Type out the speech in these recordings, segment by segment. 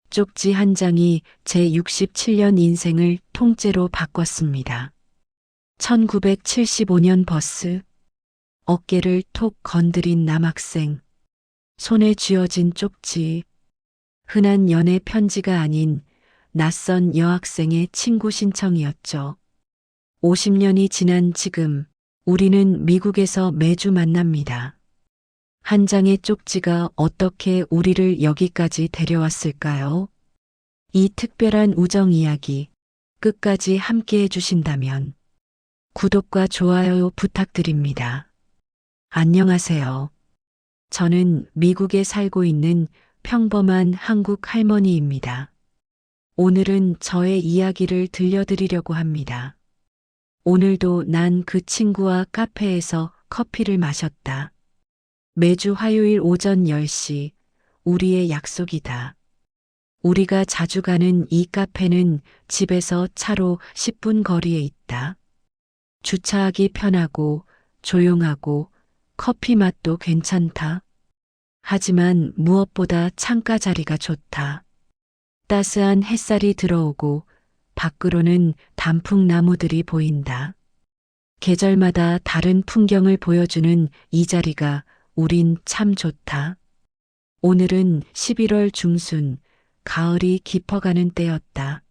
쪽지 한 장이 제 67년 인생을 통째로 바꿨습니다. 1975년 버스, 어깨를 톡 건드린 남학생, 손에 쥐어진 쪽지, 흔한 연애 편지가 아닌 낯선 여학생의 친구 신청이었죠. 50년이 지난 지금 우리는 미국에서 매주 만납니다. 한 장의 쪽지가 어떻게 우리를 여기까지 데려왔을까요? 이 특별한 우정 이야기 끝까지 함께 해주신다면 구독과 좋아요 부탁드립니다. 안녕하세요. 저는 미국에 살고 있는 평범한 한국 할머니입니다. 오늘은 저의 이야기를 들려드리려고 합니다. 오늘도 난 그 친구와 카페에서 커피를 마셨다. 매주 화요일 오전 10시, 우리의 약속이다. 우리가 자주 가는 이 카페는 집에서 차로 10분 거리에 있다. 주차하기 편하고 조용하고 커피 맛도 괜찮다. 하지만 무엇보다 창가 자리가 좋다. 따스한 햇살이 들어오고 밖으로는 단풍나무들이 보인다. 계절마다 다른 풍경을 보여주는 이 자리가 우린 참 좋다. 오늘은 11월 중순, 가을이 깊어가는 때였다.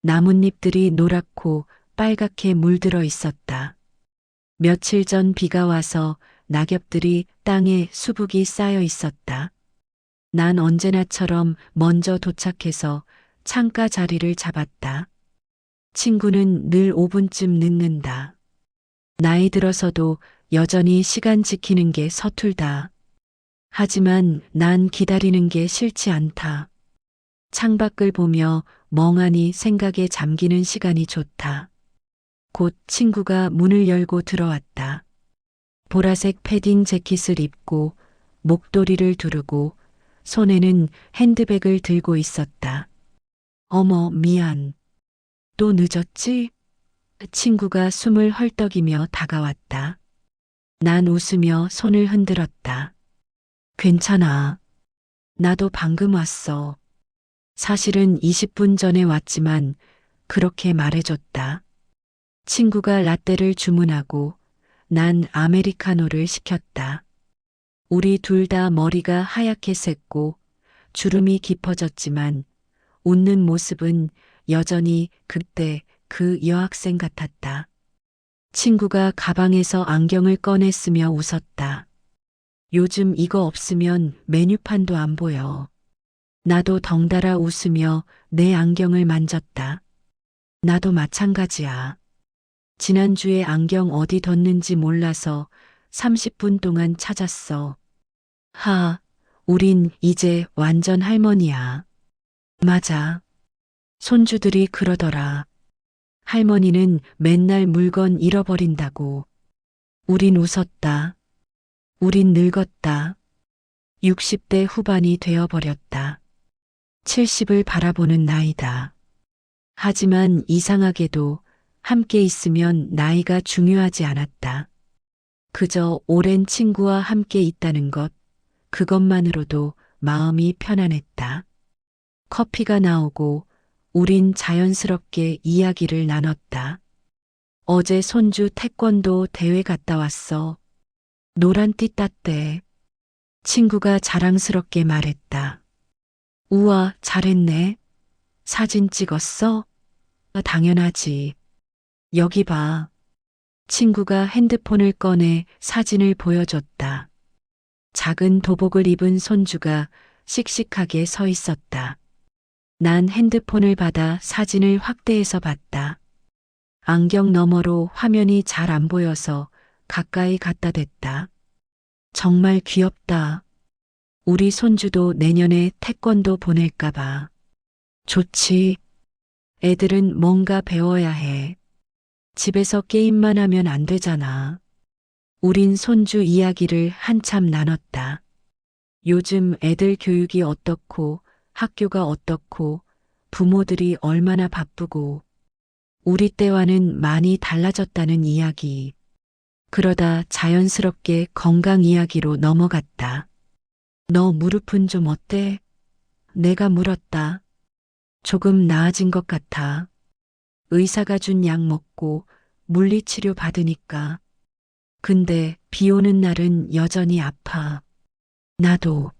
나뭇잎들이 노랗고 빨갛게 물들어 있었다. 며칠 전 비가 와서 낙엽들이 땅에 수북이 쌓여 있었다. 난 언제나처럼 먼저 도착해서 창가 자리를 잡았다. 친구는 늘 5분쯤 늦는다. 나이 들어서도 여전히 시간 지키는 게 서툴다. 하지만 난 기다리는 게 싫지 않다. 창밖을 보며 멍하니 생각에 잠기는 시간이 좋다. 곧 친구가 문을 열고 들어왔다. 보라색 패딩 재킷을 입고 목도리를 두르고 손에는 핸드백을 들고 있었다. 어머, 미안. 또 늦었지? 친구가 숨을 헐떡이며 다가왔다. 난 웃으며 손을 흔들었다. 괜찮아. 나도 방금 왔어. 사실은 20분 전에 왔지만 그렇게 말해줬다. 친구가 라떼를 주문하고 난 아메리카노를 시켰다. 우리 둘 다 머리가 하얗게 샜고 주름이 깊어졌지만 웃는 모습은 여전히 그때 그 여학생 같았다. 친구가 가방에서 안경을 꺼냈으며 웃었다. 요즘 이거 없으면 메뉴판도 안 보여. 나도 덩달아 웃으며 내 안경을 만졌다. 나도 마찬가지야. 지난주에 안경 어디 뒀는지 몰라서 30분 동안 찾았어. 우린 이제 완전 할머니야. 맞아. 손주들이 그러더라. 할머니는 맨날 물건 잃어버린다고. 우린 웃었다. 우린 늙었다. 60대 후반이 되어버렸다. 70을 바라보는 나이다. 하지만 이상하게도 함께 있으면 나이가 중요하지 않았다. 그저 오랜 친구와 함께 있다는 것, 그것만으로도 마음이 편안했다. 커피가 나오고 우린 자연스럽게 이야기를 나눴다. 어제 손주 태권도 대회 갔다 왔어. 노란띠 땄대. 친구가 자랑스럽게 말했다. 우와, 잘했네. 사진 찍었어? 당연하지. 여기 봐. 친구가 핸드폰을 꺼내 사진을 보여줬다. 작은 도복을 입은 손주가 씩씩하게 서 있었다. 난 핸드폰을 받아 사진을 확대해서 봤다. 안경 너머로 화면이 잘 안 보여서 가까이 갖다 댔다. 정말 귀엽다. 우리 손주도 내년에 태권도 보낼까 봐. 좋지. 애들은 뭔가 배워야 해. 집에서 게임만 하면 안 되잖아. 우린 손주 이야기를 한참 나눴다. 요즘 애들 교육이 어떻고 학교가 어떻고 부모들이 얼마나 바쁘고 우리 때와는 많이 달라졌다는 이야기. 그러다 자연스럽게 건강 이야기로 넘어갔다. 너 무릎은 좀 어때? 내가 물었다. 조금 나아진 것 같아. 의사가 준 약 먹고 물리치료 받으니까. 근데 비 오는 날은 여전히 아파. 나도.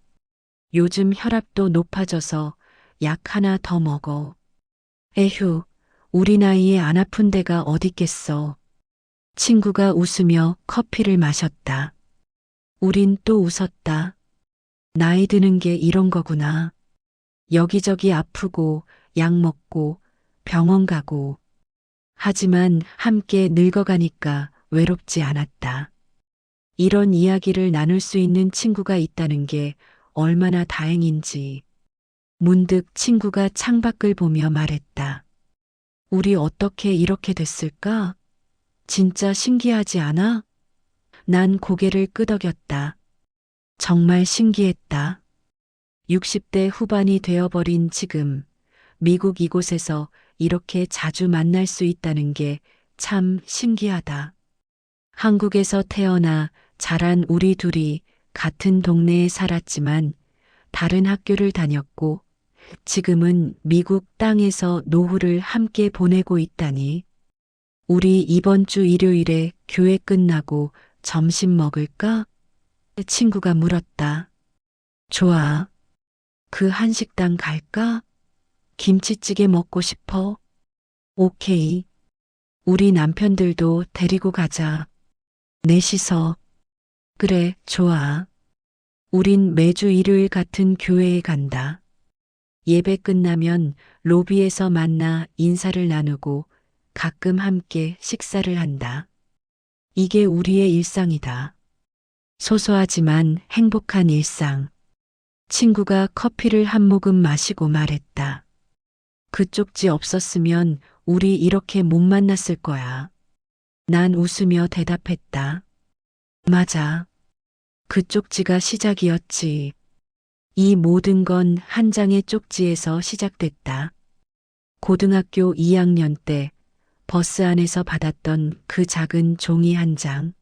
요즘 혈압도 높아져서 약 하나 더 먹어. 에휴, 우리 나이에 안 아픈 데가 어딨겠어. 친구가 웃으며 커피를 마셨다. 우린 또 웃었다. 나이 드는 게 이런 거구나. 여기저기 아프고 약 먹고 병원 가고. 하지만 함께 늙어가니까 외롭지 않았다. 이런 이야기를 나눌 수 있는 친구가 있다는 게 얼마나 다행인지. 문득 친구가 창밖을 보며 말했다. 우리 어떻게 이렇게 됐을까? 진짜 신기하지 않아? 난 고개를 끄덕였다. 정말 신기했다. 60대 후반이 되어버린 지금, 미국 이곳에서 이렇게 자주 만날 수 있다는 게 참 신기하다. 한국에서 태어나 자란 우리 둘이 같은 동네에 살았지만 다른 학교를 다녔고 지금은 미국 땅에서 노후를 함께 보내고 있다니. 우리 이번 주 일요일에 교회 끝나고 점심 먹을까? 친구가 물었다. 좋아. 그 한식당 갈까? 김치찌개 먹고 싶어? 오케이. 우리 남편들도 데리고 가자. 넷이서. 그래, 좋아. 우린 매주 일요일 같은 교회에 간다. 예배 끝나면 로비에서 만나 인사를 나누고 가끔 함께 식사를 한다. 이게 우리의 일상이다. 소소하지만 행복한 일상. 친구가 커피를 한 모금 마시고 말했다. 그 쪽지 없었으면 우리 이렇게 못 만났을 거야. 난 웃으며 대답했다. 맞아. 그 쪽지가 시작이었지. 이 모든 건 한 장의 쪽지에서 시작됐다. 고등학교 2학년 때 버스 안에서 받았던 그 작은 종이 한 장.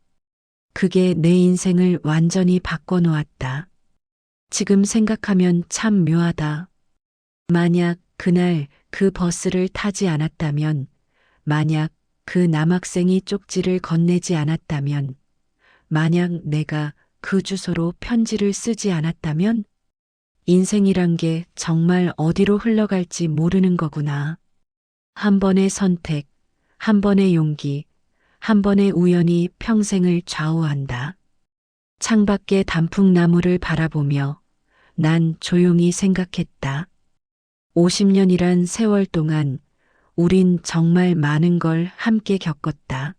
그게 내 인생을 완전히 바꿔놓았다. 지금 생각하면 참 묘하다. 만약 그날 그 버스를 타지 않았다면, 만약 그 남학생이 쪽지를 건네지 않았다면, 만약 내가 그 주소로 편지를 쓰지 않았다면, 인생이란 게 정말 어디로 흘러갈지 모르는 거구나. 한 번의 선택, 한 번의 용기, 한 번의 우연이 평생을 좌우한다. 창밖의 단풍나무를 바라보며 난 조용히 생각했다. 50년이란 세월 동안 우린 정말 많은 걸 함께 겪었다.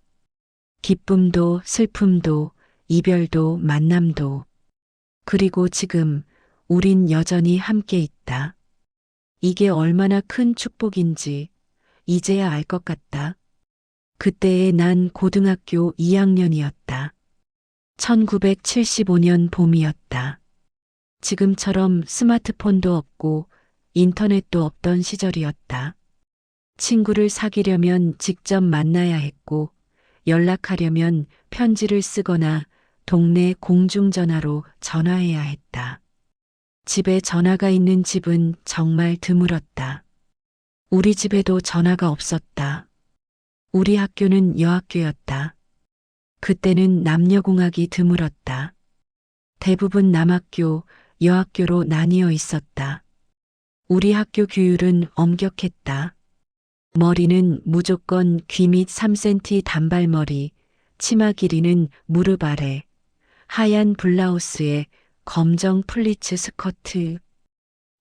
기쁨도 슬픔도 이별도 만남도. 그리고 지금 우린 여전히 함께 있다. 이게 얼마나 큰 축복인지 이제야 알 것 같다. 그때의 난 고등학교 2학년이었다. 1975년 봄이었다. 지금처럼 스마트폰도 없고 인터넷도 없던 시절이었다. 친구를 사귀려면 직접 만나야 했고 연락하려면 편지를 쓰거나 동네 공중전화로 전화해야 했다. 집에 전화가 있는 집은 정말 드물었다. 우리 집에도 전화가 없었다. 우리 학교는 여학교였다. 그때는 남녀공학이 드물었다. 대부분 남학교, 여학교로 나뉘어 있었다. 우리 학교 규율은 엄격했다. 머리는 무조건 귀 밑 3cm 단발머리, 치마 길이는 무릎 아래, 하얀 블라우스에 검정 플리츠 스커트.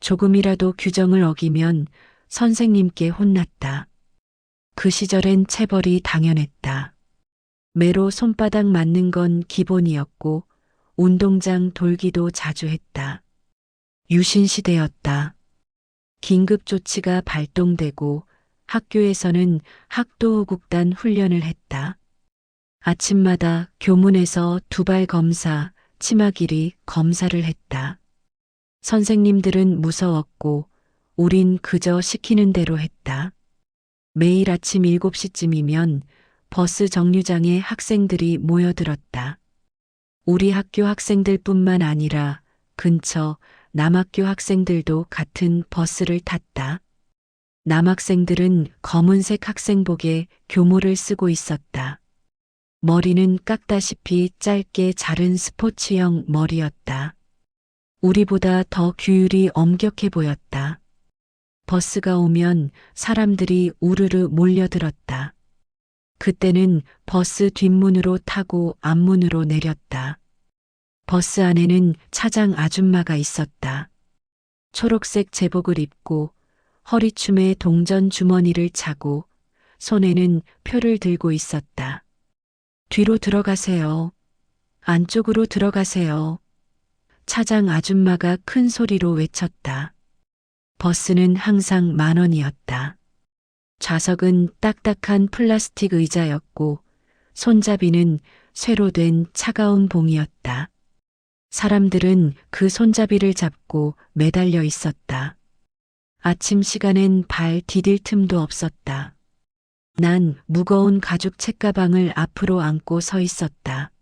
조금이라도 규정을 어기면 선생님께 혼났다. 그 시절엔 체벌이 당연했다. 매로 손바닥 맞는 건 기본이었고 운동장 돌기도 자주 했다. 유신 시대였다. 긴급 조치가 발동되고 학교에서는 학도호국단 훈련을 했다. 아침마다 교문에서 두발 검사, 치마 길이 검사를 했다. 선생님들은 무서웠고 우린 그저 시키는 대로 했다. 매일 아침 7시쯤이면 버스 정류장에 학생들이 모여들었다. 우리 학교 학생들뿐만 아니라 근처 남학교 학생들도 같은 버스를 탔다. 남학생들은 검은색 학생복에 교모를 쓰고 있었다. 머리는 깎다시피 짧게 자른 스포츠형 머리였다. 우리보다 더 규율이 엄격해 보였다. 버스가 오면 사람들이 우르르 몰려들었다. 그때는 버스 뒷문으로 타고 앞문으로 내렸다. 버스 안에는 차장 아줌마가 있었다. 초록색 제복을 입고 허리춤에 동전 주머니를 차고 손에는 표를 들고 있었다. 뒤로 들어가세요. 안쪽으로 들어가세요. 차장 아줌마가 큰 소리로 외쳤다. 버스는 항상 10,000원이었다. 좌석은 딱딱한 플라스틱 의자였고 손잡이는 쇠로 된 차가운 봉이었다. 사람들은 그 손잡이를 잡고 매달려 있었다. 아침 시간엔 발 디딜 틈도 없었다. 난 무거운 가죽 책가방을 앞으로 안고 서 있었다.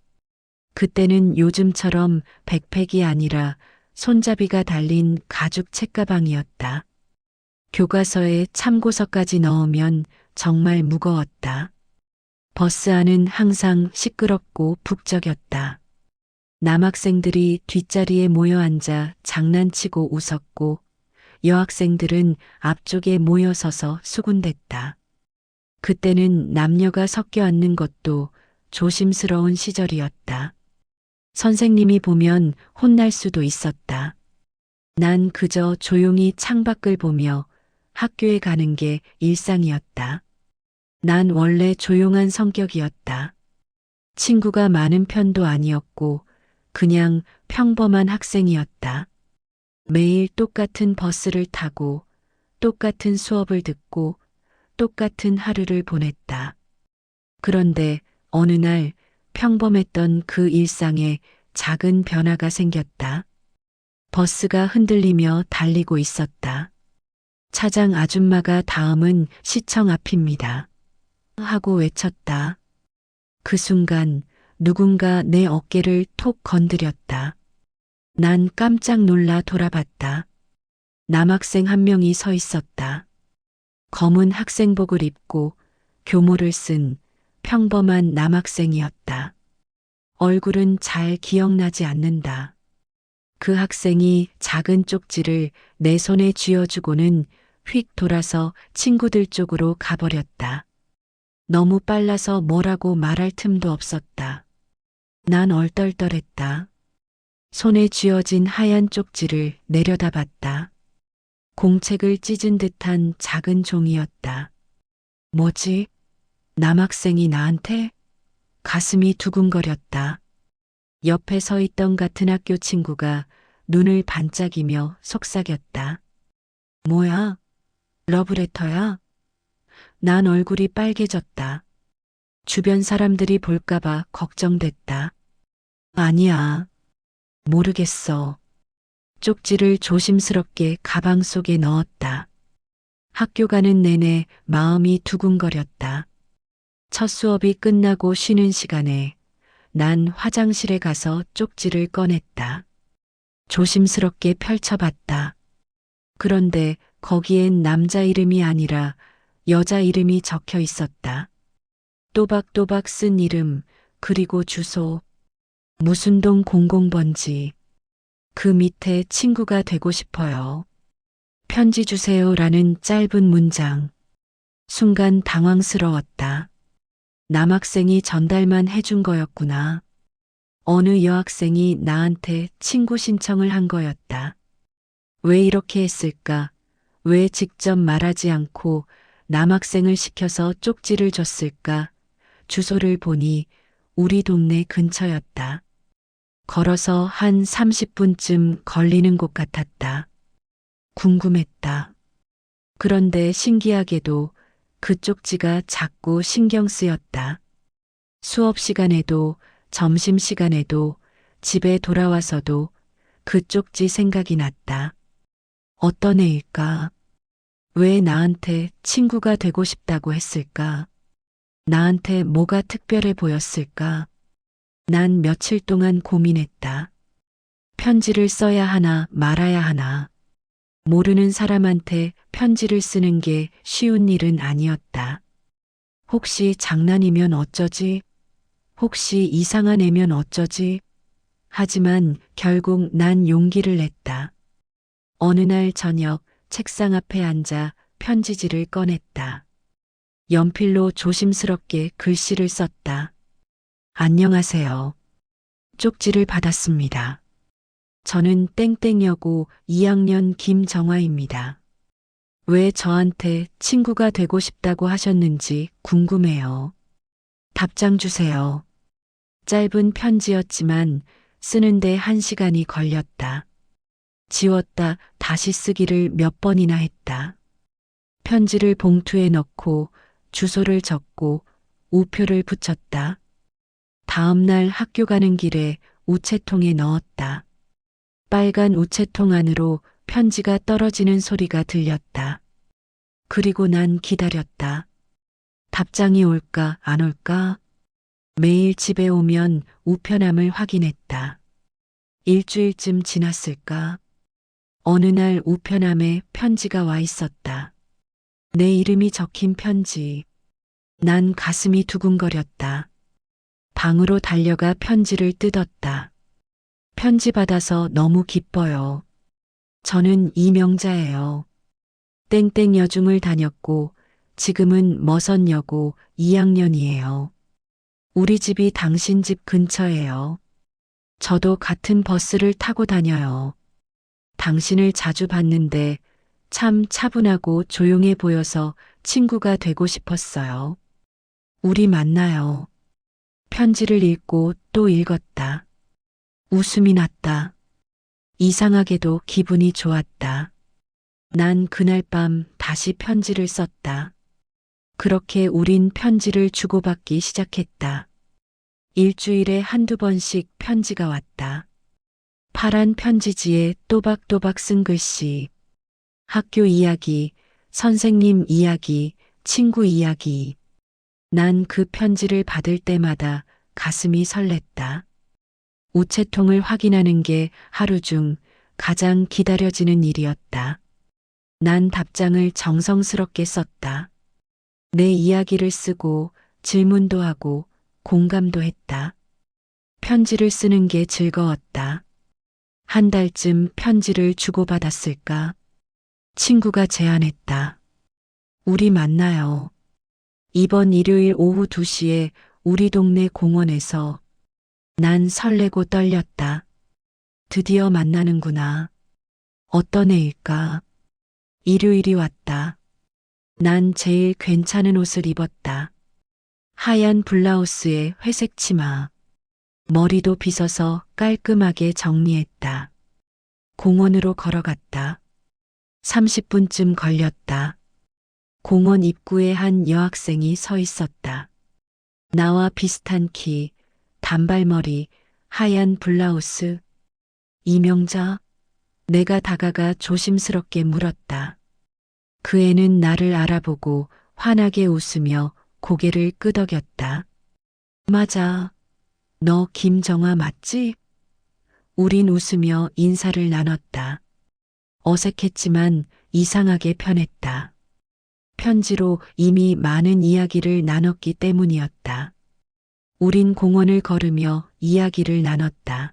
그때는 요즘처럼 백팩이 아니라 손잡이가 달린 가죽 책가방이었다. 교과서에 참고서까지 넣으면 정말 무거웠다. 버스 안은 항상 시끄럽고 북적였다. 남학생들이 뒷자리에 모여 앉아 장난치고 웃었고 여학생들은 앞쪽에 모여 서서 수군댔다. 그때는 남녀가 섞여 앉는 것도 조심스러운 시절이었다. 선생님이 보면 혼날 수도 있었다. 난 그저 조용히 창밖을 보며 학교에 가는 게 일상이었다. 난 원래 조용한 성격이었다. 친구가 많은 편도 아니었고 그냥 평범한 학생이었다. 매일 똑같은 버스를 타고 똑같은 수업을 듣고 똑같은 하루를 보냈다. 그런데 어느 날 평범했던 그 일상에 작은 변화가 생겼다. 버스가 흔들리며 달리고 있었다. 차장 아줌마가 다음은 시청 앞입니다. 하고 외쳤다. 그 순간 누군가 내 어깨를 톡 건드렸다. 난 깜짝 놀라 돌아봤다. 남학생 한 명이 서 있었다. 검은 학생복을 입고 교모를 쓴 평범한 남학생이었다. 얼굴은 잘 기억나지 않는다. 그 학생이 작은 쪽지를 내 손에 쥐어주고는 휙 돌아서 친구들 쪽으로 가버렸다. 너무 빨라서 뭐라고 말할 틈도 없었다. 난 얼떨떨했다. 손에 쥐어진 하얀 쪽지를 내려다봤다. 공책을 찢은 듯한 작은 종이였다. 뭐지? 남학생이 나한테? 가슴이 두근거렸다. 옆에 서 있던 같은 학교 친구가 눈을 반짝이며 속삭였다. 뭐야? 러브레터야? 난 얼굴이 빨개졌다. 주변 사람들이 볼까봐 걱정됐다. 아니야. 모르겠어. 쪽지를 조심스럽게 가방 속에 넣었다. 학교 가는 내내 마음이 두근거렸다. 첫 수업이 끝나고 쉬는 시간에 난 화장실에 가서 쪽지를 꺼냈다. 조심스럽게 펼쳐봤다. 그런데 거기엔 남자 이름이 아니라 여자 이름이 적혀 있었다. 또박또박 쓴 이름, 그리고 주소. 무슨 동 00번지. 그 밑에 친구가 되고 싶어요. 편지 주세요라는 짧은 문장. 순간 당황스러웠다. 남학생이 전달만 해준 거였구나. 어느 여학생이 나한테 친구 신청을 한 거였다. 왜 이렇게 했을까? 왜 직접 말하지 않고 남학생을 시켜서 쪽지를 줬을까? 주소를 보니 우리 동네 근처였다. 걸어서 한 30분쯤 걸리는 곳 같았다. 궁금했다. 그런데 신기하게도 그 쪽지가 자꾸 신경 쓰였다. 수업 시간에도 점심 시간에도 집에 돌아와서도 그 쪽지 생각이 났다. 어떤 애일까? 왜 나한테 친구가 되고 싶다고 했을까? 나한테 뭐가 특별해 보였을까? 난 며칠 동안 고민했다. 편지를 써야 하나 말아야 하나. 모르는 사람한테 편지를 쓰는 게 쉬운 일은 아니었다. 혹시 장난이면 어쩌지? 혹시 이상한 애면 어쩌지? 하지만 결국 난 용기를 냈다. 어느 날 저녁 책상 앞에 앉아 편지지를 꺼냈다. 연필로 조심스럽게 글씨를 썼다. 안녕하세요. 쪽지를 받았습니다. 저는 땡땡여고 2학년 김정화입니다. 왜 저한테 친구가 되고 싶다고 하셨는지 궁금해요. 답장 주세요. 짧은 편지였지만 쓰는데 1시간이 걸렸다. 지웠다 다시 쓰기를 몇 번이나 했다. 편지를 봉투에 넣고 주소를 적고 우표를 붙였다. 다음 날 학교 가는 길에 우체통에 넣었다. 빨간 우체통 안으로 편지가 떨어지는 소리가 들렸다. 그리고 난 기다렸다. 답장이 올까 안 올까? 매일 집에 오면 우편함을 확인했다. 일주일쯤 지났을까? 어느 날 우편함에 편지가 와 있었다. 내 이름이 적힌 편지. 난 가슴이 두근거렸다. 방으로 달려가 편지를 뜯었다. 편지 받아서 너무 기뻐요. 저는 이명자예요. 땡땡 여중을 다녔고 지금은 머선여고 2학년이에요. 우리 집이 당신 집 근처예요. 저도 같은 버스를 타고 다녀요. 당신을 자주 봤는데 참 차분하고 조용해 보여서 친구가 되고 싶었어요. 우리 만나요. 편지를 읽고 또 읽었다. 웃음이 났다. 이상하게도 기분이 좋았다. 난 그날 밤 다시 편지를 썼다. 그렇게 우린 편지를 주고받기 시작했다. 일주일에 한두 번씩 편지가 왔다. 파란 편지지에 또박또박 쓴 글씨. 학교 이야기, 선생님 이야기, 친구 이야기. 난 그 편지를 받을 때마다 가슴이 설렜다. 우체통을 확인하는 게 하루 중 가장 기다려지는 일이었다. 난 답장을 정성스럽게 썼다. 내 이야기를 쓰고 질문도 하고 공감도 했다. 편지를 쓰는 게 즐거웠다. 한 달쯤 편지를 주고받았을까? 친구가 제안했다. 우리 만나요. 이번 일요일 오후 2시에 우리 동네 공원에서. 난 설레고 떨렸다. 드디어 만나는구나. 어떤 애일까? 일요일이 왔다. 난 제일 괜찮은 옷을 입었다. 하얀 블라우스에 회색 치마. 머리도 빗어서 깔끔하게 정리했다. 공원으로 걸어갔다. 30분쯤 걸렸다. 공원 입구에 한 여학생이 서 있었다. 나와 비슷한 키, 단발머리, 하얀 블라우스. 이명자? 내가 다가가 조심스럽게 물었다. 그 애는 나를 알아보고 환하게 웃으며 고개를 끄덕였다. 맞아. 너 김정아 맞지? 우린 웃으며 인사를 나눴다. 어색했지만 이상하게 편했다. 편지로 이미 많은 이야기를 나눴기 때문이었다. 우린 공원을 걸으며 이야기를 나눴다.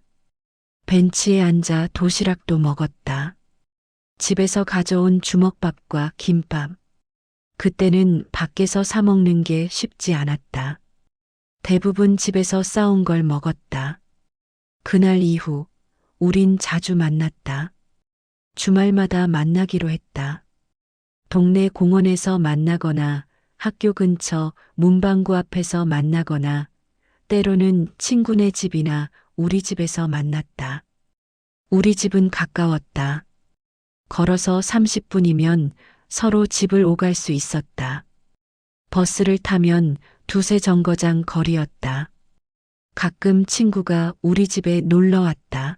벤치에 앉아 도시락도 먹었다. 집에서 가져온 주먹밥과 김밥. 그때는 밖에서 사 먹는 게 쉽지 않았다. 대부분 집에서 싸온 걸 먹었다. 그날 이후 우린 자주 만났다. 주말마다 만나기로 했다. 동네 공원에서 만나거나 학교 근처 문방구 앞에서 만나거나 때로는 친구네 집이나 우리 집에서 만났다. 우리 집은 가까웠다. 걸어서 30분이면 서로 집을 오갈 수 있었다. 버스를 타면 두세 정거장 거리였다. 가끔 친구가 우리 집에 놀러 왔다.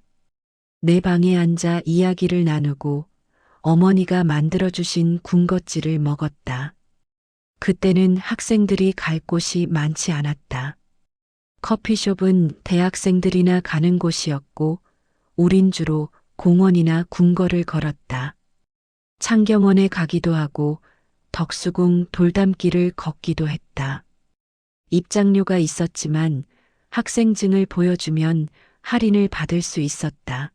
내 방에 앉아 이야기를 나누고 어머니가 만들어주신 군것질을 먹었다. 그때는 학생들이 갈 곳이 많지 않았다. 커피숍은 대학생들이나 가는 곳이었고 우린 주로 공원이나 궁궐을 걸었다. 창경원에 가기도 하고 덕수궁 돌담길을 걷기도 했다. 입장료가 있었지만 학생증을 보여주면 할인을 받을 수 있었다.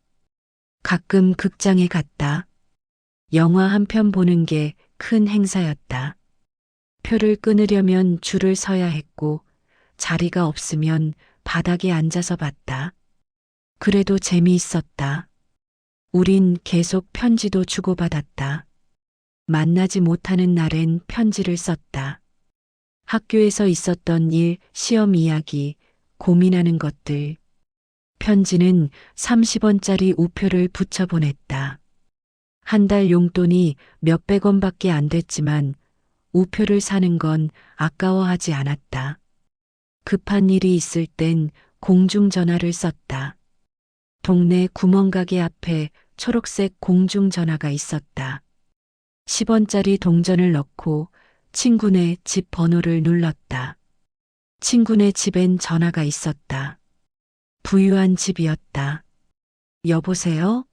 가끔 극장에 갔다. 영화 한 편 보는 게 큰 행사였다. 표를 끊으려면 줄을 서야 했고 자리가 없으면 바닥에 앉아서 봤다. 그래도 재미있었다. 우린 계속 편지도 주고받았다. 만나지 못하는 날엔 편지를 썼다. 학교에서 있었던 일, 시험 이야기, 고민하는 것들. 편지는 30원짜리 우표를 붙여 보냈다. 한 달 용돈이 몇백 원밖에 안 됐지만 우표를 사는 건 아까워하지 않았다. 급한 일이 있을 땐 공중전화를 썼다. 동네 구멍가게 앞에 초록색 공중전화가 있었다. 10원짜리 동전을 넣고 친구네 집 번호를 눌렀다. 친구네 집엔 전화가 있었다. 부유한 집이었다. 여보세요?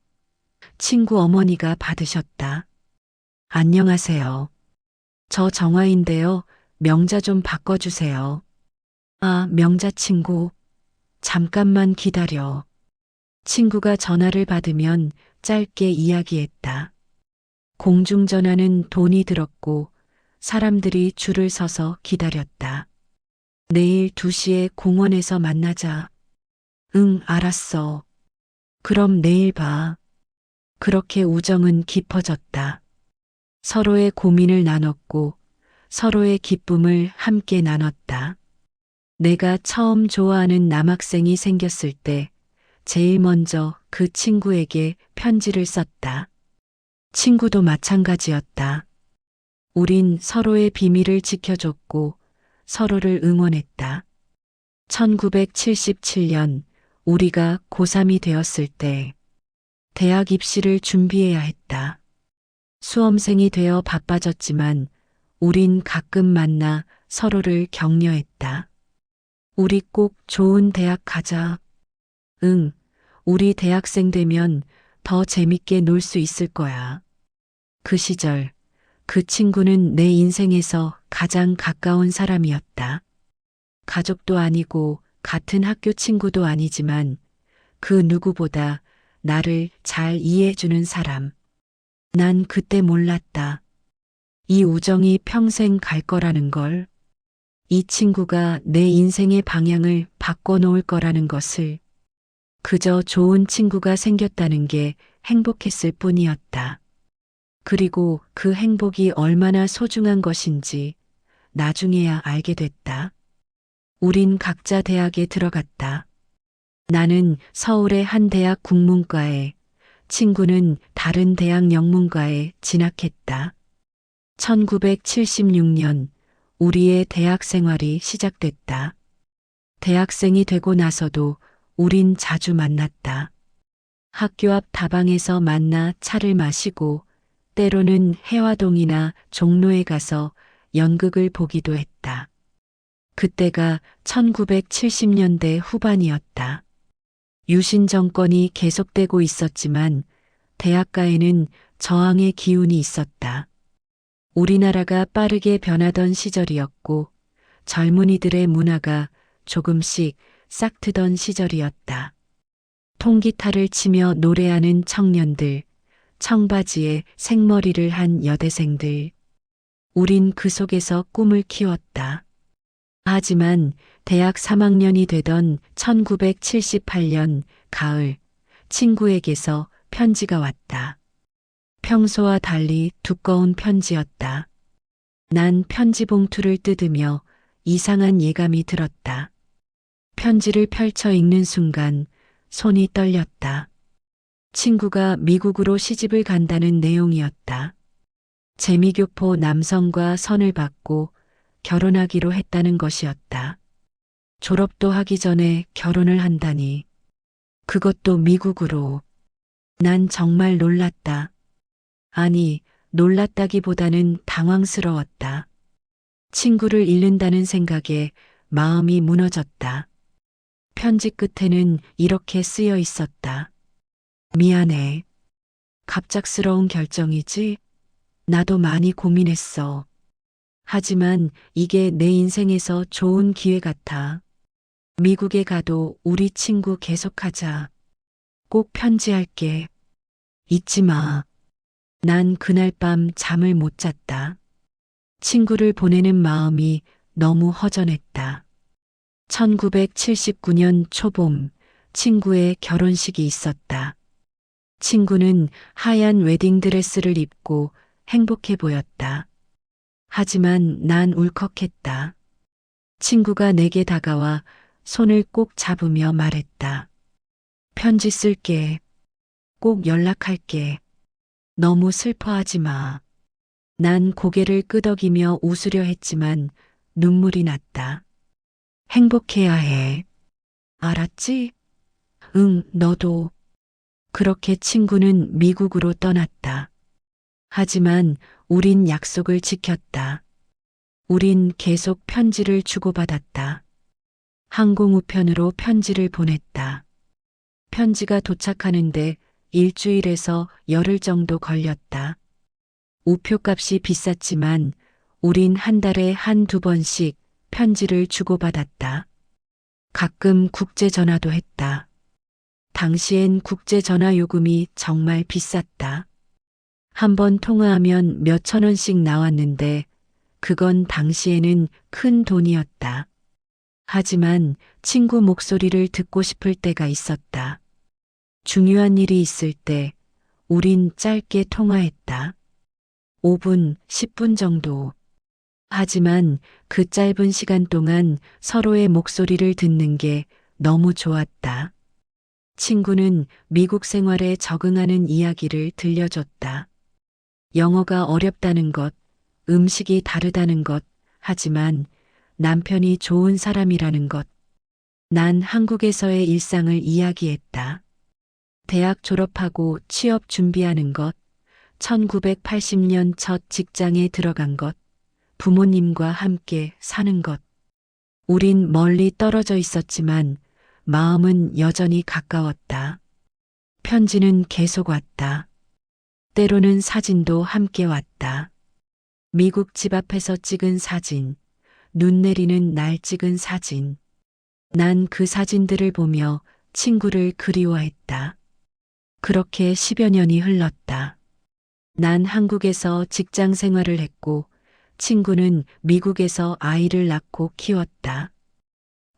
친구 어머니가 받으셨다. 안녕하세요. 저 정화인데요. 명자 좀 바꿔주세요. 아, 명자 친구. 잠깐만 기다려. 친구가 전화를 받으면 짧게 이야기했다. 공중전화는 돈이 들었고 사람들이 줄을 서서 기다렸다. 내일 2시에 공원에서 만나자. 응, 알았어. 그럼 내일 봐. 그렇게 우정은 깊어졌다. 서로의 고민을 나눴고 서로의 기쁨을 함께 나눴다. 내가 처음 좋아하는 남학생이 생겼을 때 제일 먼저 그 친구에게 편지를 썼다. 친구도 마찬가지였다. 우린 서로의 비밀을 지켜줬고 서로를 응원했다. 1977년 우리가 고3이 되었을 때 대학 입시를 준비해야 했다. 수험생이 되어 바빠졌지만 우린 가끔 만나 서로를 격려했다. 우리 꼭 좋은 대학 가자. 응, 우리 대학생 되면 더 재밌게 놀 수 있을 거야. 그 시절, 그 친구는 내 인생에서 가장 가까운 사람이었다. 가족도 아니고 같은 학교 친구도 아니지만 그 누구보다 나를 잘 이해해주는 사람. 난 그때 몰랐다. 이 우정이 평생 갈 거라는 걸. 이 친구가 내 인생의 방향을 바꿔놓을 거라는 것을. 그저 좋은 친구가 생겼다는 게 행복했을 뿐이었다. 그리고 그 행복이 얼마나 소중한 것인지 나중에야 알게 됐다. 우린 각자 대학에 들어갔다. 나는 서울의 한 대학 국문과에, 친구는 다른 대학 영문과에 진학했다. 1976년 우리의 대학 생활이 시작됐다. 대학생이 되고 나서도 우린 자주 만났다. 학교 앞 다방에서 만나 차를 마시고 때로는 해화동이나 종로에 가서 연극을 보기도 했다. 그때가 1970년대 후반이었다. 유신 정권이 계속되고 있었지만 대학가에는 저항의 기운이 있었다. 우리나라가 빠르게 변하던 시절이었고 젊은이들의 문화가 조금씩 싹트던 시절이었다. 통기타를 치며 노래하는 청년들, 청바지에 생머리를 한 여대생들. 우린 그 속에서 꿈을 키웠다. 하지만 대학 3학년이 되던 1978년 가을, 친구에게서 편지가 왔다. 평소와 달리 두꺼운 편지였다. 난 편지 봉투를 뜯으며 이상한 예감이 들었다. 편지를 펼쳐 읽는 순간 손이 떨렸다. 친구가 미국으로 시집을 간다는 내용이었다. 재미교포 남성과 선을 받고 결혼하기로 했다는 것이었다. 졸업도 하기 전에 결혼을 한다니. 그것도 미국으로. 난 정말 놀랐다. 아니, 놀랐다기보다는 당황스러웠다. 친구를 잃는다는 생각에 마음이 무너졌다. 편지 끝에는 이렇게 쓰여 있었다. 미안해. 갑작스러운 결정이지? 나도 많이 고민했어. 하지만 이게 내 인생에서 좋은 기회 같아. 미국에 가도 우리 친구 계속하자. 꼭 편지할게. 잊지 마. 난 그날 밤 잠을 못 잤다. 친구를 보내는 마음이 너무 허전했다. 1979년 초봄, 친구의 결혼식이 있었다. 친구는 하얀 웨딩드레스를 입고 행복해 보였다. 하지만 난 울컥했다. 친구가 내게 다가와 손을 꼭 잡으며 말했다. 편지 쓸게. 꼭 연락할게. 너무 슬퍼하지 마. 난 고개를 끄덕이며 웃으려 했지만 눈물이 났다. 행복해야 해. 알았지? 응, 너도. 그렇게 친구는 미국으로 떠났다. 하지만 우린 약속을 지켰다. 우린 계속 편지를 주고받았다. 항공우편으로 편지를 보냈다. 편지가 도착하는데 일주일에서 열흘 정도 걸렸다. 우표값이 비쌌지만 우린 한 달에 한두 번씩 편지를 주고받았다. 가끔 국제전화도 했다. 당시엔 국제전화 요금이 정말 비쌌다. 한 번 통화하면 몇천 원씩 나왔는데 그건 당시에는 큰 돈이었다. 하지만 친구 목소리를 듣고 싶을 때가 있었다. 중요한 일이 있을 때 우린 짧게 통화했다. 5분, 10분 정도. 하지만 그 짧은 시간 동안 서로의 목소리를 듣는 게 너무 좋았다. 친구는 미국 생활에 적응하는 이야기를 들려줬다. 영어가 어렵다는 것, 음식이 다르다는 것, 하지만 남편이 좋은 사람이라는 것. 난 한국에서의 일상을 이야기했다. 대학 졸업하고 취업 준비하는 것, 1980년 첫 직장에 들어간 것, 부모님과 함께 사는 것. 우린 멀리 떨어져 있었지만 마음은 여전히 가까웠다. 편지는 계속 왔다. 때로는 사진도 함께 왔다. 미국 집 앞에서 찍은 사진, 눈 내리는 날 찍은 사진. 난 그 사진들을 보며 친구를 그리워했다. 그렇게 10여 년이 흘렀다. 난 한국에서 직장 생활을 했고 친구는 미국에서 아이를 낳고 키웠다.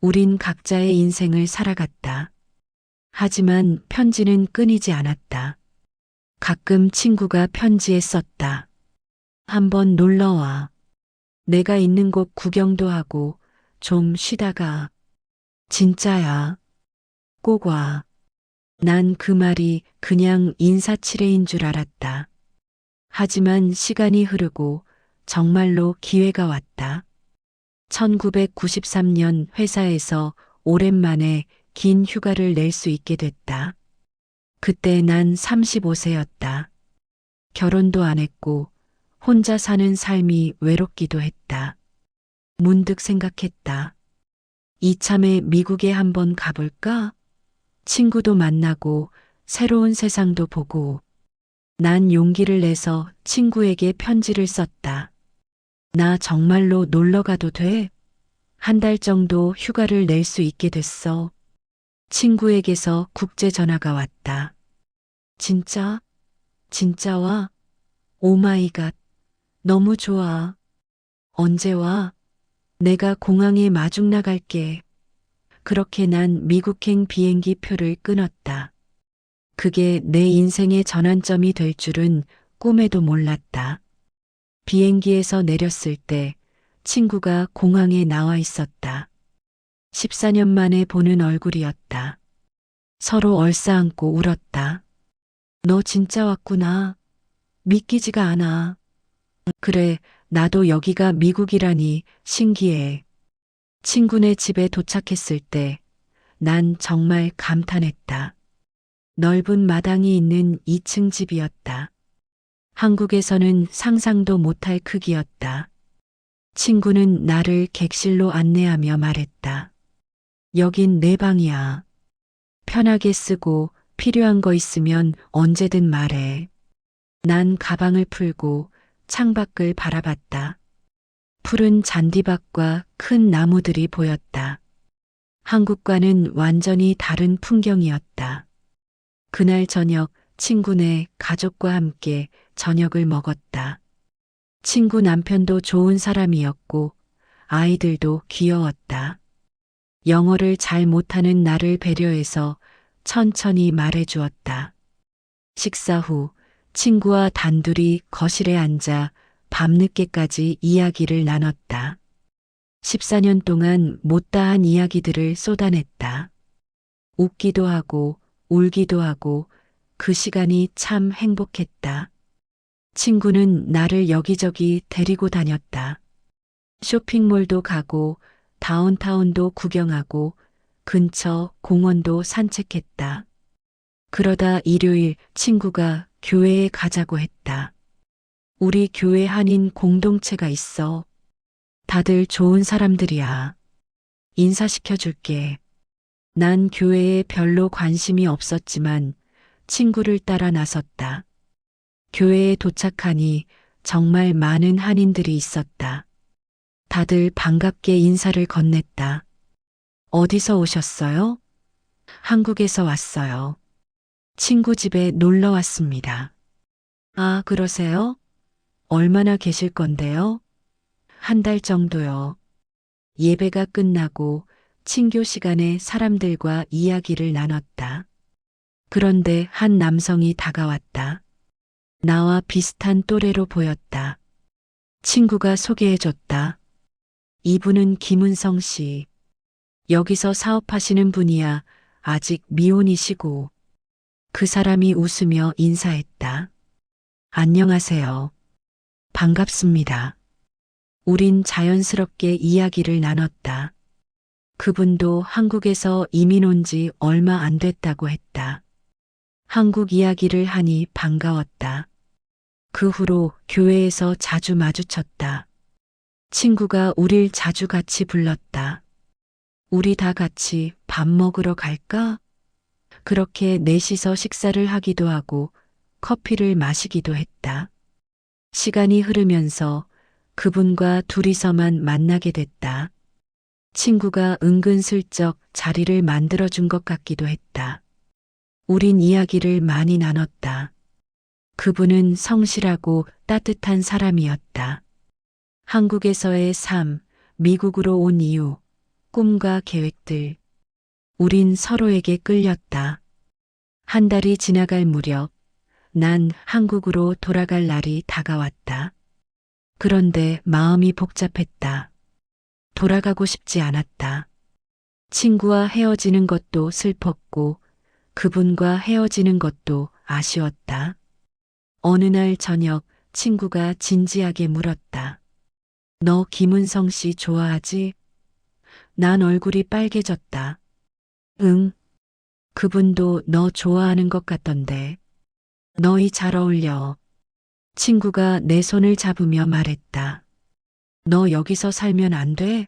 우린 각자의 인생을 살아갔다. 하지만 편지는 끊이지 않았다. 가끔 친구가 편지에 썼다. 한번 놀러와. 내가 있는 곳 구경도 하고 좀 쉬다가. 진짜야. 꼭 와. 난 그 말이 그냥 인사치레인 줄 알았다. 하지만 시간이 흐르고 정말로 기회가 왔다. 1993년 회사에서 오랜만에 긴 휴가를 낼 수 있게 됐다. 그때 난 35세였다. 결혼도 안 했고 혼자 사는 삶이 외롭기도 했다. 문득 생각했다. 이참에 미국에 한번 가볼까? 친구도 만나고 새로운 세상도 보고. 난 용기를 내서 친구에게 편지를 썼다. 나 정말로 놀러 가도 돼? 한 달 정도 휴가를 낼 수 있게 됐어. 친구에게서 국제 전화가 왔다. 진짜? 진짜 와? 오마이갓. 너무 좋아. 언제 와? 내가 공항에 마중 나갈게. 그렇게 난 미국행 비행기 표를 끊었다. 그게 내 인생의 전환점이 될 줄은 꿈에도 몰랐다. 비행기에서 내렸을 때 친구가 공항에 나와 있었다. 14년 만에 보는 얼굴이었다. 서로 얼싸안고 울었다. 너 진짜 왔구나. 믿기지가 않아. 그래, 나도 여기가 미국이라니 신기해. 친구네 집에 도착했을 때 난 정말 감탄했다. 넓은 마당이 있는 2층 집이었다. 한국에서는 상상도 못할 크기였다. 친구는 나를 객실로 안내하며 말했다. 여긴 내 방이야. 편하게 쓰고 필요한 거 있으면 언제든 말해. 난 가방을 풀고 창밖을 바라봤다. 푸른 잔디밭과 큰 나무들이 보였다. 한국과는 완전히 다른 풍경이었다. 그날 저녁 친구네 가족과 함께 저녁을 먹었다. 친구 남편도 좋은 사람이었고 아이들도 귀여웠다. 영어를 잘 못하는 나를 배려해서 천천히 말해주었다. 식사 후 친구와 단둘이 거실에 앉아 밤늦게까지 이야기를 나눴다. 14년 동안 못다한 이야기들을 쏟아냈다. 웃기도 하고 울기도 하고 그 시간이 참 행복했다. 친구는 나를 여기저기 데리고 다녔다. 쇼핑몰도 가고 다운타운도 구경하고 근처 공원도 산책했다. 그러다 일요일 친구가 교회에 가자고 했다. 우리 교회 한인 공동체가 있어. 다들 좋은 사람들이야. 인사시켜 줄게. 난 교회에 별로 관심이 없었지만 친구를 따라 나섰다. 교회에 도착하니 정말 많은 한인들이 있었다. 다들 반갑게 인사를 건넸다. 어디서 오셨어요? 한국에서 왔어요. 친구 집에 놀러 왔습니다. 아, 그러세요? 얼마나 계실 건데요? 한 달 정도요. 예배가 끝나고 친교 시간에 사람들과 이야기를 나눴다. 그런데 한 남성이 다가왔다. 나와 비슷한 또래로 보였다. 친구가 소개해줬다. 이분은 김은성 씨. 여기서 사업하시는 분이야. 아직 미혼이시고. 그 사람이 웃으며 인사했다. 안녕하세요. 반갑습니다. 우린 자연스럽게 이야기를 나눴다. 그분도 한국에서 이민 온 지 얼마 안 됐다고 했다. 한국 이야기를 하니 반가웠다. 그 후로 교회에서 자주 마주쳤다. 친구가 우릴 자주 같이 불렀다. 우리 다 같이 밥 먹으러 갈까? 그렇게 넷이서 식사를 하기도 하고 커피를 마시기도 했다. 시간이 흐르면서 그분과 둘이서만 만나게 됐다. 친구가 은근슬쩍 자리를 만들어준 것 같기도 했다. 우린 이야기를 많이 나눴다. 그분은 성실하고 따뜻한 사람이었다. 한국에서의 삶, 미국으로 온 이유, 꿈과 계획들. 우린 서로에게 끌렸다. 한 달이 지나갈 무렵, 난 한국으로 돌아갈 날이 다가왔다. 그런데 마음이 복잡했다. 돌아가고 싶지 않았다. 친구와 헤어지는 것도 슬펐고, 그분과 헤어지는 것도 아쉬웠다. 어느 날 저녁 친구가 진지하게 물었다. 너 김은성 씨 좋아하지? 난 얼굴이 빨개졌다. 응. 그분도 너 좋아하는 것 같던데. 너희 잘 어울려. 친구가 내 손을 잡으며 말했다. 너 여기서 살면 안 돼?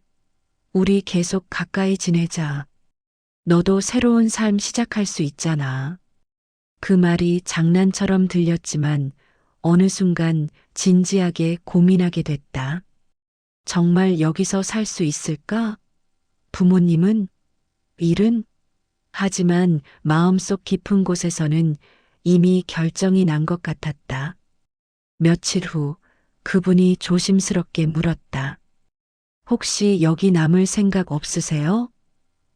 우리 계속 가까이 지내자. 너도 새로운 삶 시작할 수 있잖아. 그 말이 장난처럼 들렸지만 어느 순간 진지하게 고민하게 됐다. 정말 여기서 살 수 있을까? 부모님은? 일은? 하지만 마음속 깊은 곳에서는 이미 결정이 난 것 같았다. 며칠 후 그분이 조심스럽게 물었다. 혹시 여기 남을 생각 없으세요?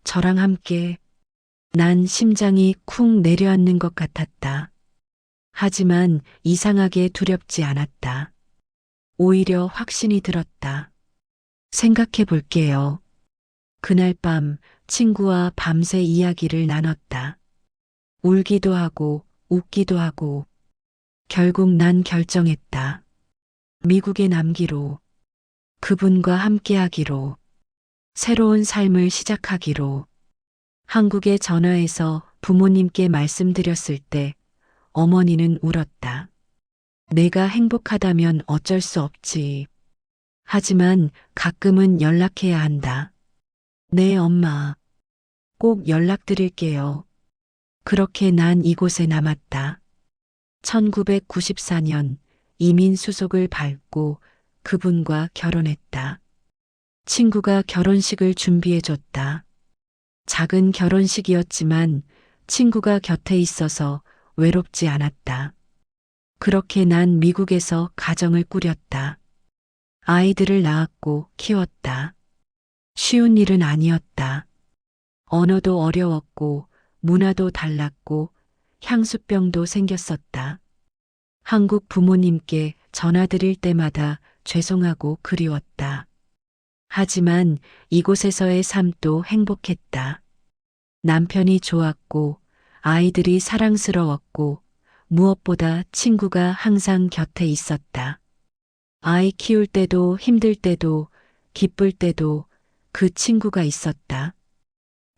저랑 함께. 난 심장이 쿵 내려앉는 것 같았다. 하지만 이상하게 두렵지 않았다. 오히려 확신이 들었다. 생각해 볼게요. 그날 밤 친구와 밤새 이야기를 나눴다. 울기도 하고 웃기도 하고 결국 난 결정했다. 미국에 남기로, 그분과 함께하기로, 새로운 삶을 시작하기로. 한국에 전화해서 부모님께 말씀드렸을 때 어머니는 울었다. 내가 행복하다면 어쩔 수 없지. 하지만 가끔은 연락해야 한다. 네, 엄마. 꼭 연락드릴게요. 그렇게 난 이곳에 남았다. 1994년 이민 수속을 밟고 그분과 결혼했다. 친구가 결혼식을 준비해줬다. 작은 결혼식이었지만 친구가 곁에 있어서 외롭지 않았다. 그렇게 난 미국에서 가정을 꾸렸다. 아이들을 낳았고 키웠다. 쉬운 일은 아니었다. 언어도 어려웠고 문화도 달랐고 향수병도 생겼었다. 한국 부모님께 전화드릴 때마다 죄송하고 그리웠다. 하지만 이곳에서의 삶도 행복했다. 남편이 좋았고 아이들이 사랑스러웠고 무엇보다 친구가 항상 곁에 있었다. 아이 키울 때도 힘들 때도 기쁠 때도 그 친구가 있었다.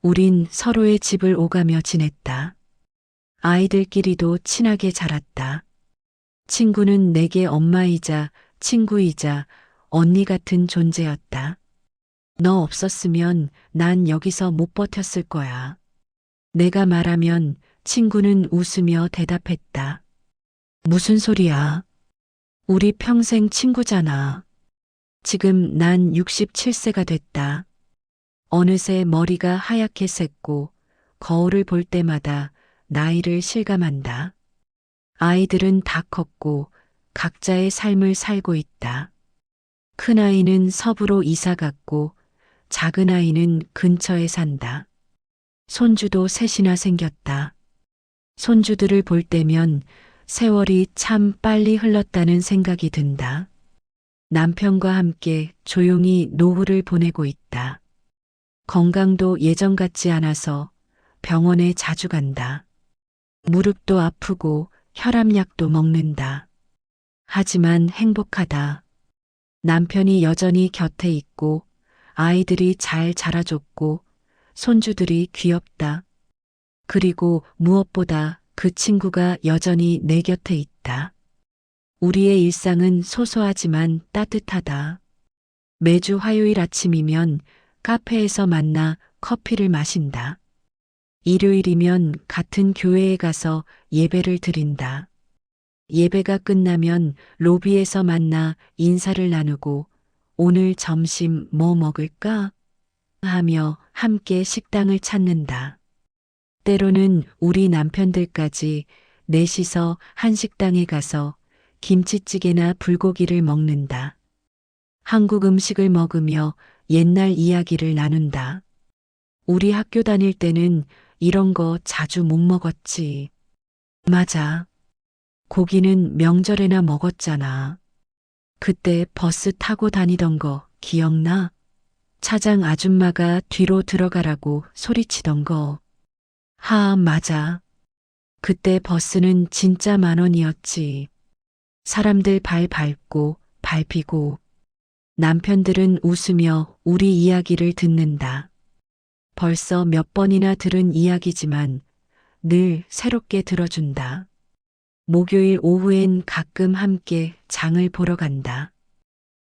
우린 서로의 집을 오가며 지냈다. 아이들끼리도 친하게 자랐다. 친구는 내게 엄마이자 친구이자 언니 같은 존재였다. 너 없었으면 난 여기서 못 버텼을 거야. 내가 말하면 친구는 웃으며 대답했다. 무슨 소리야? 우리 평생 친구잖아. 지금 난 67세가 됐다. 어느새 머리가 하얗게 샜고 거울을 볼 때마다 나이를 실감한다. 아이들은 다 컸고 각자의 삶을 살고 있다. 큰아이는 서부로 이사 갔고 작은 아이는 근처에 산다. 손주도 셋이나 생겼다. 손주들을 볼 때면 세월이 참 빨리 흘렀다는 생각이 든다. 남편과 함께 조용히 노후를 보내고 있다. 건강도 예전 같지 않아서 병원에 자주 간다. 무릎도 아프고 혈압약도 먹는다. 하지만 행복하다. 남편이 여전히 곁에 있고 아이들이 잘 자라줬고 손주들이 귀엽다. 그리고 무엇보다 그 친구가 여전히 내 곁에 있다. 우리의 일상은 소소하지만 따뜻하다. 매주 화요일 아침이면 카페에서 만나 커피를 마신다. 일요일이면 같은 교회에 가서 예배를 드린다. 예배가 끝나면 로비에서 만나 인사를 나누고 오늘 점심 뭐 먹을까? 하며 함께 식당을 찾는다. 때로는 우리 남편들까지 넷이서 한식당에 가서 김치찌개나 불고기를 먹는다. 한국 음식을 먹으며 옛날 이야기를 나눈다. 우리 학교 다닐 때는 이런 거 자주 못 먹었지. 맞아. 고기는 명절에나 먹었잖아. 그때 버스 타고 다니던 거 기억나? 차장 아줌마가 뒤로 들어가라고 소리치던 거. 맞아. 그때 버스는 진짜 10,000원이었지. 사람들 발 밟고 밟히고 남편들은 웃으며 우리 이야기를 듣는다. 벌써 몇 번이나 들은 이야기지만 늘 새롭게 들어준다. 목요일 오후엔 가끔 함께 장을 보러 간다.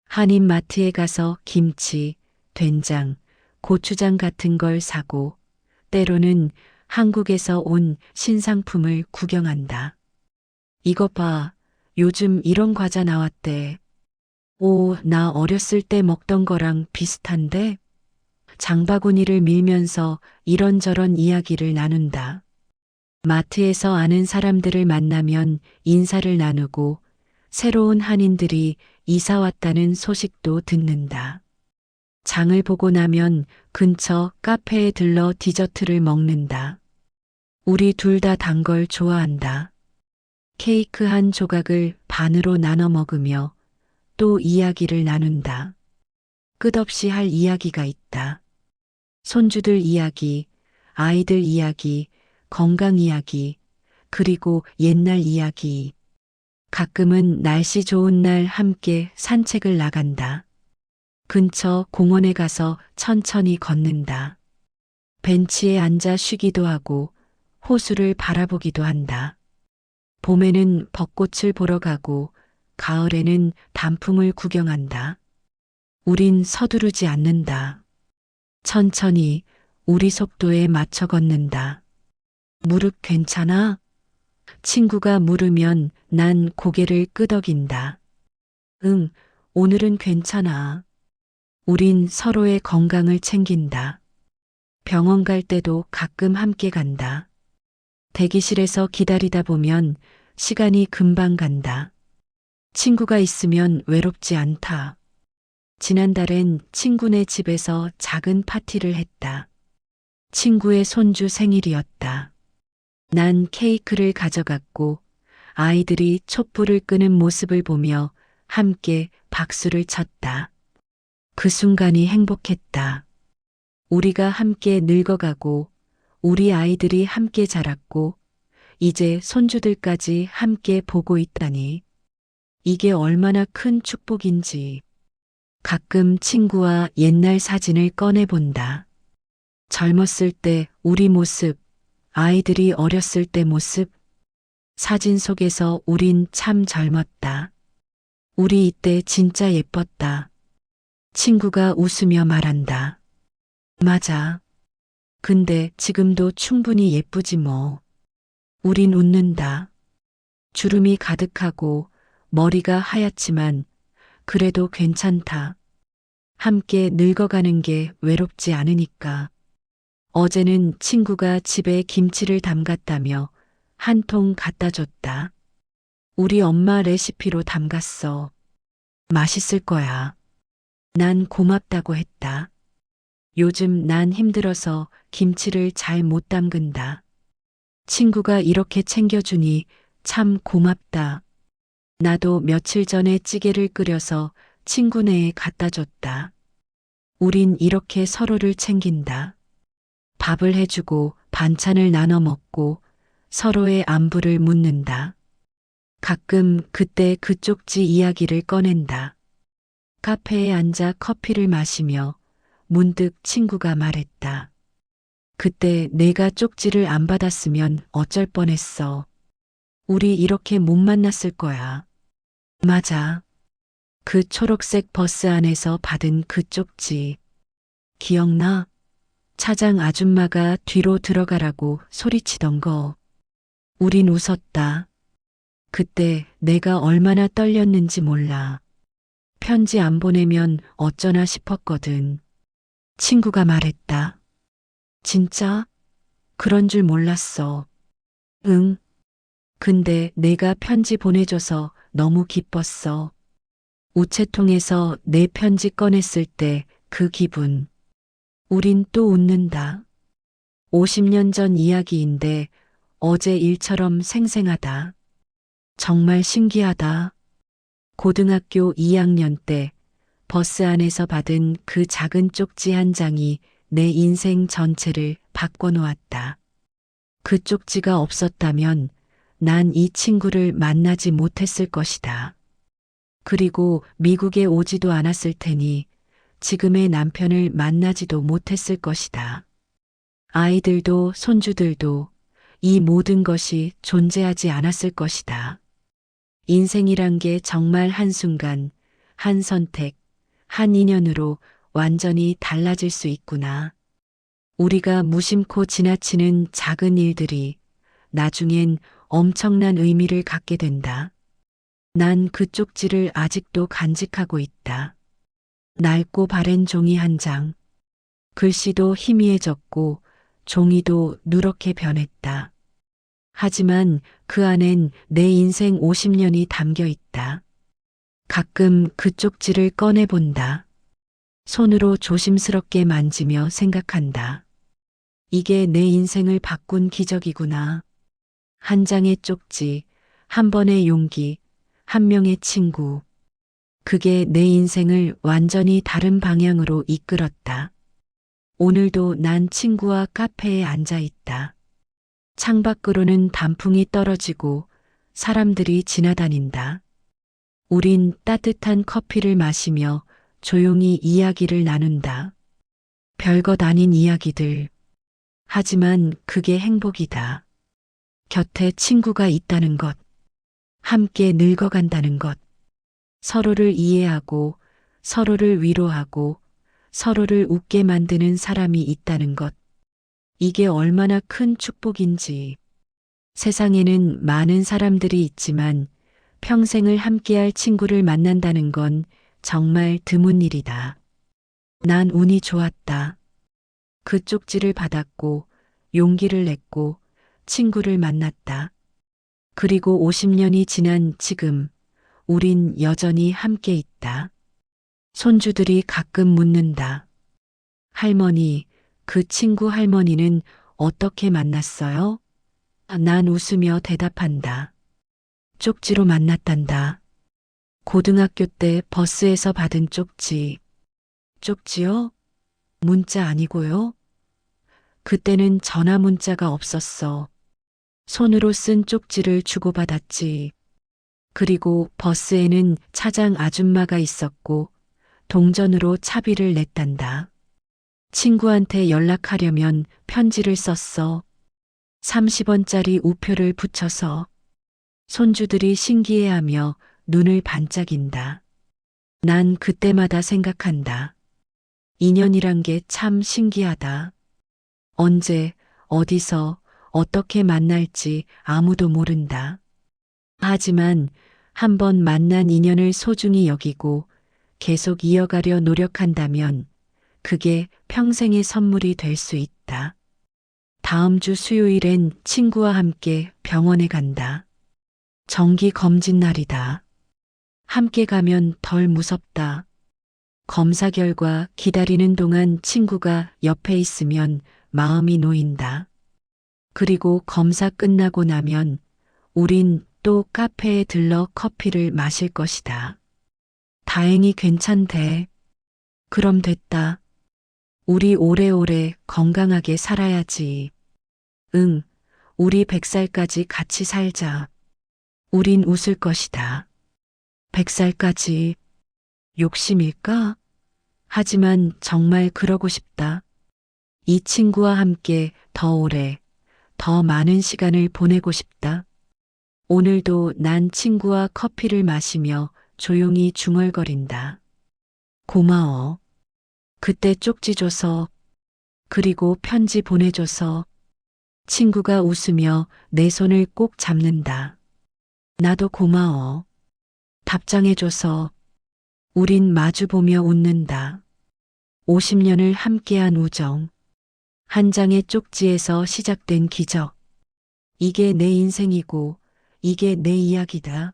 한인마트에 가서 김치, 된장, 고추장 같은 걸 사고 때로는 한국에서 온 신상품을 구경한다. 이것 봐, 요즘 이런 과자 나왔대. 오, 나 어렸을 때 먹던 거랑 비슷한데? 장바구니를 밀면서 이런저런 이야기를 나눈다. 마트에서 아는 사람들을 만나면 인사를 나누고 새로운 한인들이 이사 왔다는 소식도 듣는다. 장을 보고 나면 근처 카페에 들러 디저트를 먹는다. 우리 둘 다 단 걸 좋아한다. 케이크 한 조각을 반으로 나눠 먹으며 또 이야기를 나눈다. 끝없이 할 이야기가 있다. 손주들 이야기, 아이들 이야기, 건강 이야기, 그리고 옛날 이야기. 가끔은 날씨 좋은 날 함께 산책을 나간다. 근처 공원에 가서 천천히 걷는다. 벤치에 앉아 쉬기도 하고 호수를 바라보기도 한다. 봄에는 벚꽃을 보러 가고 가을에는 단풍을 구경한다. 우린 서두르지 않는다. 천천히 우리 속도에 맞춰 걷는다. 무릎 괜찮아? 친구가 물으면 난 고개를 끄덕인다. 응, 오늘은 괜찮아. 우린 서로의 건강을 챙긴다. 병원 갈 때도 가끔 함께 간다. 대기실에서 기다리다 보면 시간이 금방 간다. 친구가 있으면 외롭지 않다. 지난달엔 친구네 집에서 작은 파티를 했다. 친구의 손주 생일이었다. 난 케이크를 가져갔고 아이들이 촛불을 끄는 모습을 보며 함께 박수를 쳤다. 그 순간이 행복했다. 우리가 함께 늙어가고 우리 아이들이 함께 자랐고 이제 손주들까지 함께 보고 있다니. 이게 얼마나 큰 축복인지. 가끔 친구와 옛날 사진을 꺼내본다. 젊었을 때 우리 모습, 아이들이 어렸을 때 모습, 사진 속에서 우린 참 젊었다. 우리 이때 진짜 예뻤다. 친구가 웃으며 말한다. 맞아. 근데 지금도 충분히 예쁘지 뭐. 우린 웃는다. 주름이 가득하고 머리가 하얗지만 그래도 괜찮다. 함께 늙어가는 게 외롭지 않으니까. 어제는 친구가 집에 김치를 담갔다며 한 통 갖다 줬다. 우리 엄마 레시피로 담갔어. 맛있을 거야. 난 고맙다고 했다. 요즘 난 힘들어서 김치를 잘 못 담근다. 친구가 이렇게 챙겨주니 참 고맙다. 나도 며칠 전에 찌개를 끓여서 친구네에 갖다 줬다. 우린 이렇게 서로를 챙긴다. 밥을 해주고 반찬을 나눠 먹고 서로의 안부를 묻는다. 가끔 그때 그 쪽지 이야기를 꺼낸다. 카페에 앉아 커피를 마시며 문득 친구가 말했다. 그때 내가 쪽지를 안 받았으면 어쩔 뻔했어. 우리 이렇게 못 만났을 거야. 맞아. 그 초록색 버스 안에서 받은 그 쪽지. 기억나? 차장 아줌마가 뒤로 들어가라고 소리치던 거. 우린 웃었다. 그때 내가 얼마나 떨렸는지 몰라. 편지 안 보내면 어쩌나 싶었거든. 친구가 말했다. 진짜? 그런 줄 몰랐어. 응. 근데 내가 편지 보내줘서 너무 기뻤어. 우체통에서 내 편지 꺼냈을 때 그 기분. 우린 또 웃는다. 50년 전 이야기인데 어제 일처럼 생생하다. 정말 신기하다. 고등학교 2학년 때 버스 안에서 받은 그 작은 쪽지 한 장이 내 인생 전체를 바꿔놓았다. 그 쪽지가 없었다면 난 이 친구를 만나지 못했을 것이다. 그리고 미국에 오지도 않았을 테니 지금의 남편을 만나지도 못했을 것이다. 아이들도 손주들도 이 모든 것이 존재하지 않았을 것이다. 인생이란 게 정말 한순간, 한 선택, 한 인연으로 완전히 달라질 수 있구나. 우리가 무심코 지나치는 작은 일들이 나중엔 엄청난 의미를 갖게 된다. 난 그 쪽지를 아직도 간직하고 있다. 낡고 바랜 종이 한 장. 글씨도 희미해졌고 종이도 누렇게 변했다. 하지만 그 안엔 내 인생 50년이 담겨 있다. 가끔 그 쪽지를 꺼내본다. 손으로 조심스럽게 만지며 생각한다. 이게 내 인생을 바꾼 기적이구나. 한 장의 쪽지, 한 번의 용기, 한 명의 친구. 그게 내 인생을 완전히 다른 방향으로 이끌었다. 오늘도 난 친구와 카페에 앉아 있다. 창밖으로는 단풍이 떨어지고 사람들이 지나다닌다. 우린 따뜻한 커피를 마시며 조용히 이야기를 나눈다. 별것 아닌 이야기들. 하지만 그게 행복이다. 곁에 친구가 있다는 것. 함께 늙어간다는 것. 서로를 이해하고 서로를 위로하고 서로를 웃게 만드는 사람이 있다는 것. 이게 얼마나 큰 축복인지. 세상에는 많은 사람들이 있지만 평생을 함께할 친구를 만난다는 건 정말 드문 일이다. 난 운이 좋았다. 그 쪽지를 받았고 용기를 냈고 친구를 만났다. 그리고 50년이 지난 지금 우린 여전히 함께 있다. 손주들이 가끔 묻는다. 할머니, 그 친구 할머니는 어떻게 만났어요? 난 웃으며 대답한다. 쪽지로 만났단다. 고등학교 때 버스에서 받은 쪽지. 쪽지요? 문자 아니고요? 그때는 전화 문자가 없었어. 손으로 쓴 쪽지를 주고받았지. 그리고 버스에는 차장 아줌마가 있었고 동전으로 차비를 냈단다. 친구한테 연락하려면 편지를 썼어. 30원짜리 우표를 붙여서. 손주들이 신기해하며 눈을 반짝인다. 난 그때마다 생각한다. 인연이란 게 참 신기하다. 언제, 어디서, 어떻게 만날지 아무도 모른다. 하지만 한번 만난 인연을 소중히 여기고 계속 이어가려 노력한다면 그게 평생의 선물이 될 수 있다. 다음 주 수요일엔 친구와 함께 병원에 간다. 정기 검진 날이다. 함께 가면 덜 무섭다. 검사 결과 기다리는 동안 친구가 옆에 있으면 마음이 놓인다. 그리고 검사 끝나고 나면 우린 또 카페에 들러 커피를 마실 것이다. 다행히 괜찮대. 그럼 됐다. 우리 오래오래 건강하게 살아야지. 응, 우리 100살까지 같이 살자. 우린 웃을 것이다. 100살까지. 욕심일까? 하지만 정말 그러고 싶다. 이 친구와 함께 더 오래, 더 많은 시간을 보내고 싶다. 오늘도 난 친구와 커피를 마시며 조용히 중얼거린다. 고마워. 그때 쪽지 줘서, 그리고 편지 보내줘서. 친구가 웃으며 내 손을 꼭 잡는다. 나도 고마워. 답장해줘서. 우린 마주보며 웃는다. 50년을 함께한 우정. 한 장의 쪽지에서 시작된 기적. 이게 내 인생이고 이게 내 이야기다.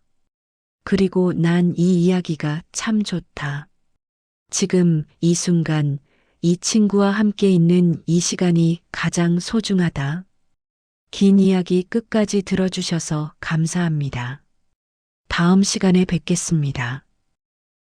그리고 난 이 이야기가 참 좋다. 지금 이 순간 이 친구와 함께 있는 이 시간이 가장 소중하다. 긴 이야기 끝까지 들어주셔서 감사합니다. 다음 시간에 뵙겠습니다.